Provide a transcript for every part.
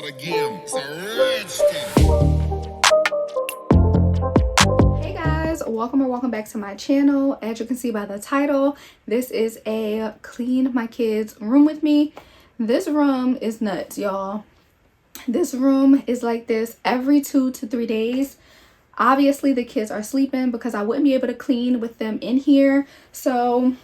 start again. It's a redskin. Hey guys, welcome back to my channel. As you can see by the title, this is a clean my kids room with me. This room is nuts, y'all. This room is like this every 2 to 3 days. Obviously the kids are sleeping because I wouldn't be able to clean with them in here, so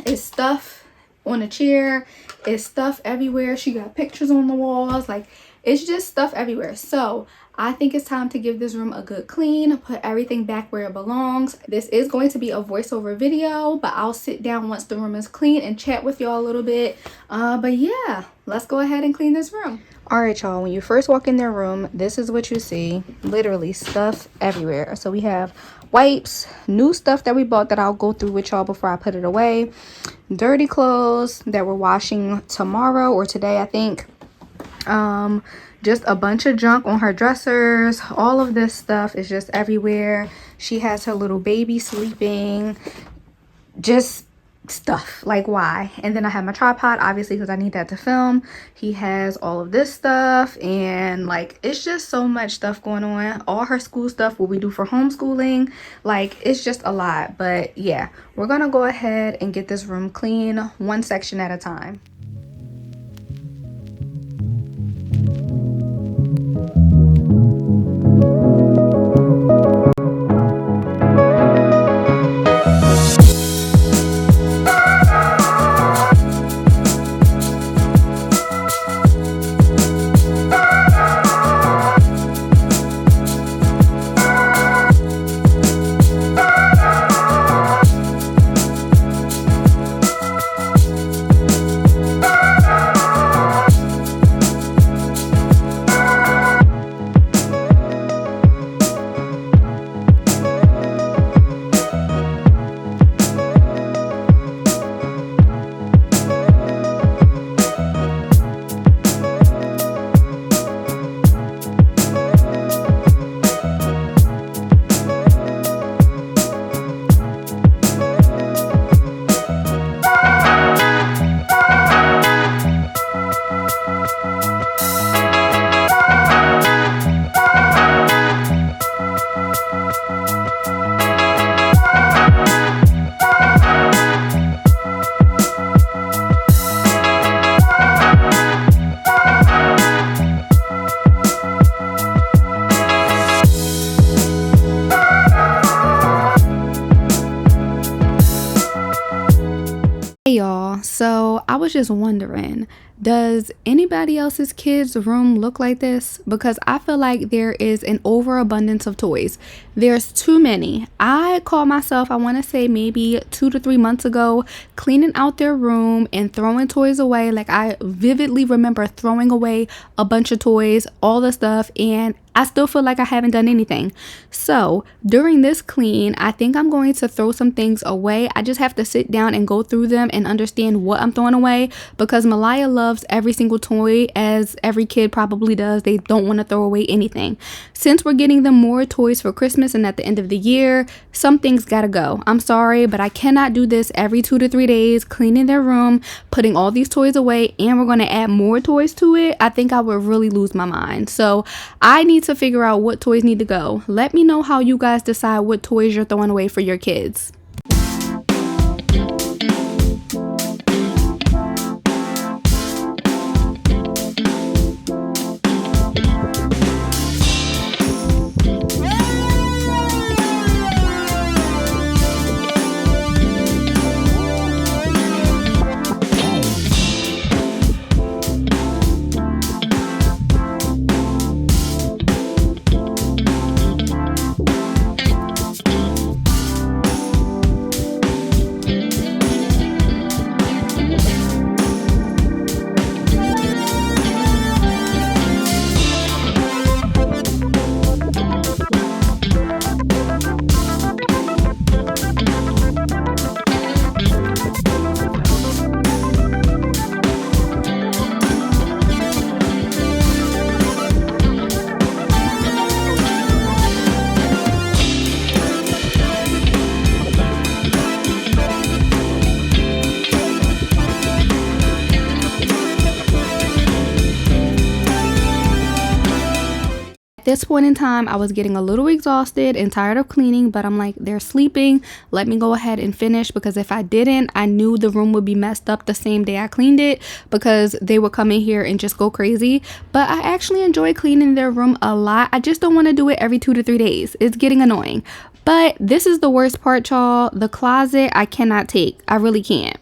it's stuff on a chair, it's stuff everywhere. She got pictures on the walls, like it's just stuff everywhere. So I think it's time to give this room a good clean, put everything back where it belongs. This is going to be a voiceover video, but I'll sit down once the room is clean and chat with y'all a little bit. But yeah, let's go ahead and clean this room. All right, y'all, when you first walk in their room, this is what you see. Literally stuff everywhere. So we have wipes, new stuff that we bought that I'll go through with y'all before I put it away, dirty clothes that we're washing tomorrow or today, I think. Just a bunch of junk on her dressers. All of this stuff is just everywhere. She has her little baby sleeping. Just stuff, like why? And then I have my tripod, obviously, because I need that to film. He has all of this stuff, and like it's just so much stuff going on. All her school stuff, what we do for homeschooling, like it's just a lot. But yeah, we're gonna go ahead and get this room clean, one section at a time. Hey y'all, so I was just wondering, does anybody else's kids' room look like this? Because I feel like there is an overabundance of toys. There's too many. I caught myself, I want to say maybe 2 to 3 months ago, cleaning out their room and throwing toys away. Like I vividly remember throwing away a bunch of toys, all the stuff, and I still feel like I haven't done anything. So during this clean, I think I'm going to throw some things away. I just have to sit down and go through them and understand what I'm throwing away, because Malaya loves every single toy, as every kid probably does. They don't want to throw away anything. Since we're getting them more toys for Christmas and at the end of the year, some things gotta go. I'm sorry, but I cannot do this every 2 to 3 days, cleaning their room, putting all these toys away, and we're going to add more toys to it. I think I would really lose my mind. So I need to figure out what toys need to go. Let me know how you guys decide what toys you're throwing away for your kids. This point in time, I was getting a little exhausted and tired of cleaning, but I'm like, they're sleeping. Let me go ahead and finish, because if I didn't, I knew the room would be messed up the same day I cleaned it, because they would come in here and just go crazy. But I actually enjoy cleaning their room a lot. I just don't want to do it every 2 to 3 days. It's getting annoying. But this is the worst part, y'all. The closet, I cannot take. I really can't.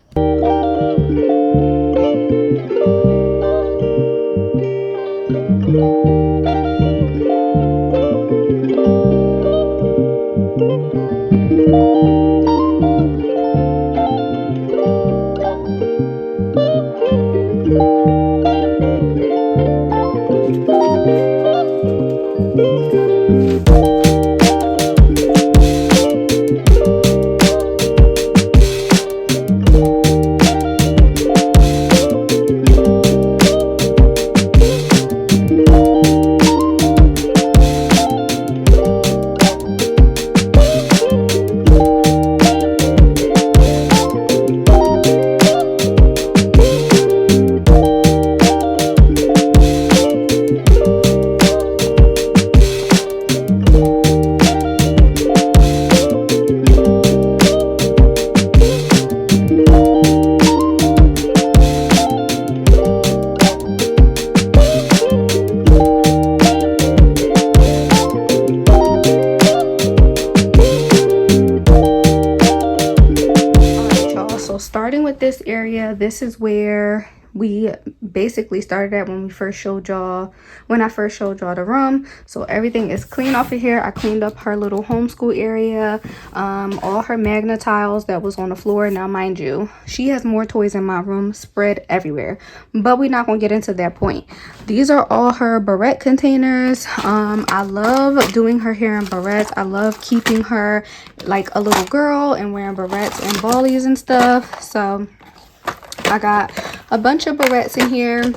Starting with this area, this is where we basically started at when I first showed y'all the room. So everything is clean off of here. I cleaned up her little homeschool area, all her magna tiles that was on the floor. Now mind you, she has more toys in my room spread everywhere, but we're not gonna get into that point. These are all her barrette containers. I love doing her hair in barrettes. I love keeping her like a little girl and wearing barrettes and ballies and stuff. So I got a bunch of barrettes in here,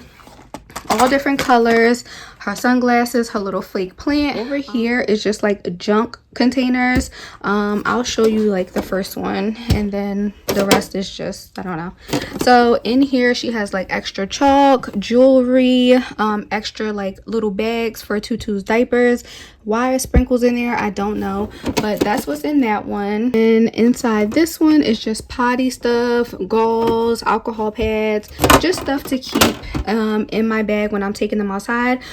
all different colors, her sunglasses, her little fake plant. Over here is just like junk containers. I'll show you like the first one, and then the rest is just, I don't know. So in here she has like extra chalk, jewelry, extra like little bags for Tutu's diapers. Why sprinkles in there, I don't know, but that's what's in that one. And inside this one is just potty stuff, gauze, alcohol pads, just stuff to keep in my bag when I'm taking them outside.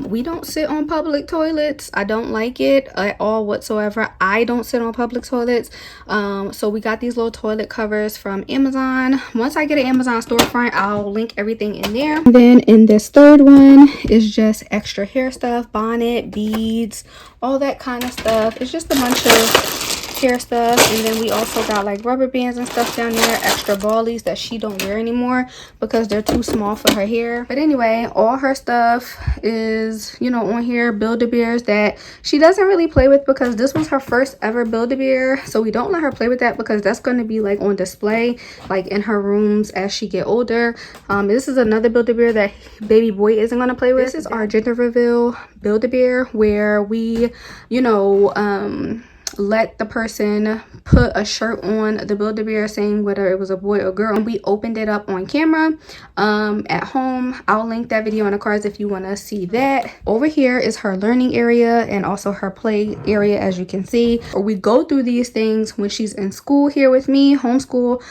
We don't sit on public toilets. I don't like it at all whatsoever. I don't sit on public toilets. So we got these little toilet covers from Amazon. Once I get an Amazon storefront, I'll link everything in there. And then in this third one is just extra hair stuff, bonnet, beads, all that kind of stuff. It's just a bunch of hair stuff. And then we also got like rubber bands and stuff down there, extra ballies that she don't wear anymore because they're too small for her hair. But anyway, all her stuff is, you know, on here. Build-A-Bears that she doesn't really play with because this was her first ever Build-A-Bear, so we don't let her play with that because that's going to be like on display like in her rooms as she get older. This is another Build-A-Bear that baby boy isn't going to play with. This is our gender reveal Build-A-Bear where we, you know, let the person put a shirt on the Build-A-Bear saying whether it was a boy or girl, and we opened it up on camera at home. I'll link that video in the cards if you want to see that. Over here is her learning area and also her play area, as you can see. We go through these things when she's in school here with me, homeschool.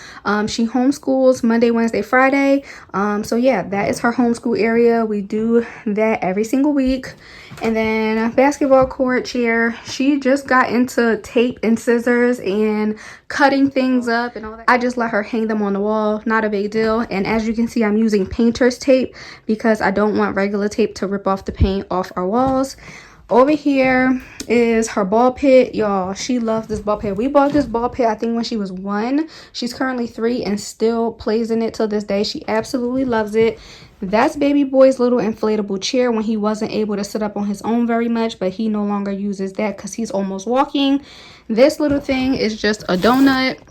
She homeschools Monday, Wednesday, Friday. So yeah, that is her homeschool area. We do that every single week. And then basketball court chair. She just got into tape and scissors and cutting things up and all that. I just let her hang them on the wall, not a big deal. And as you can see, I'm using painter's tape because I don't want regular tape to rip off the paint off our walls. Over here is her ball pit, y'all. She loves this ball pit. We bought this ball pit I think when she was 1. She's currently 3 and still plays in it till this day. She absolutely loves it. That's baby boy's little inflatable chair when he wasn't able to sit up on his own very much, but he no longer uses that because he's almost walking. This little thing is just a donut.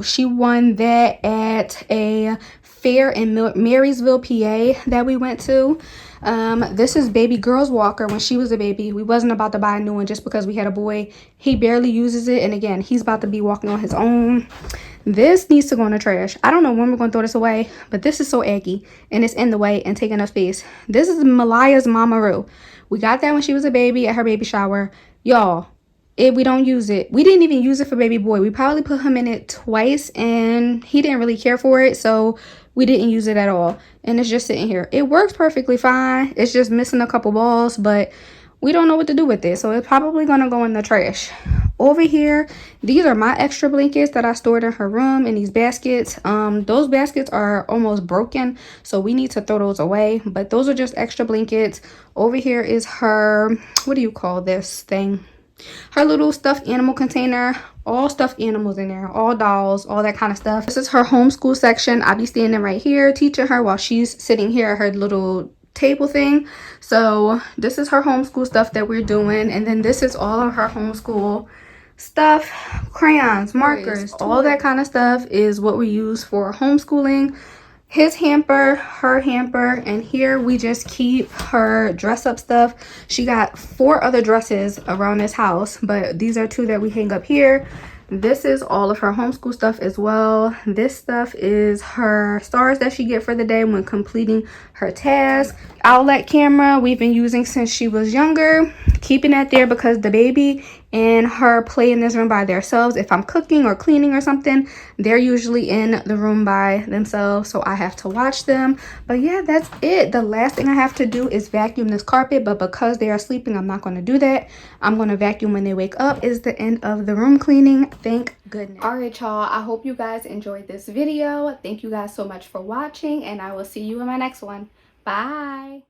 She won that at a fair in Marysville, PA that we went to. This is baby girl's walker. When she was a baby, we wasn't about to buy a new one just because we had a boy. He barely uses it, and again, he's about to be walking on his own. This needs to go in the trash. I don't know when we're going to throw this away, but this is so aggy and it's in the way and taking up space. This is Malaya's Mama-Roo. We got that when she was a baby at her baby shower. Y'all, we don't use it. We didn't even use it for baby boy. We probably put him in it twice and he didn't really care for it, so we didn't use it at all. And it's just sitting here. It works perfectly fine. It's just missing a couple balls, but we don't know what to do with it, so it's probably gonna go in the trash. Over here, these are my extra blankets that I stored in her room in these baskets. Those baskets are almost broken, so we need to throw those away, but those are just extra blankets. Over here is her, what do you call this thing, her little stuffed animal container. All stuffed animals in there, all dolls, all that kind of stuff. This is her homeschool section. I'll be standing right here teaching her while she's sitting here at her little table thing. So this is her homeschool stuff that we're doing, and then this is all of her homeschool stuff, crayons, markers, all that kind of stuff is what we use for homeschooling. His hamper, her hamper, and here we just keep her dress up stuff. She got 4 other dresses around this house, but these are 2 that we hang up here. This is all of her homeschool stuff as well. This stuff is her stars that she get for the day when completing her task. Outlet camera we've been using since she was younger, keeping that there because the baby and her play in this room by themselves. If I'm cooking or cleaning or something, they're usually in the room by themselves, so I have to watch them. But yeah, that's it. The last thing I have to do is vacuum this carpet, but because they are sleeping, I'm not going to do that. I'm going to vacuum when they wake up. Is the end of the room cleaning. Thank goodness. All right, y'all, I hope you guys enjoyed this video. Thank you guys so much for watching, and I will see you in my next one. Bye.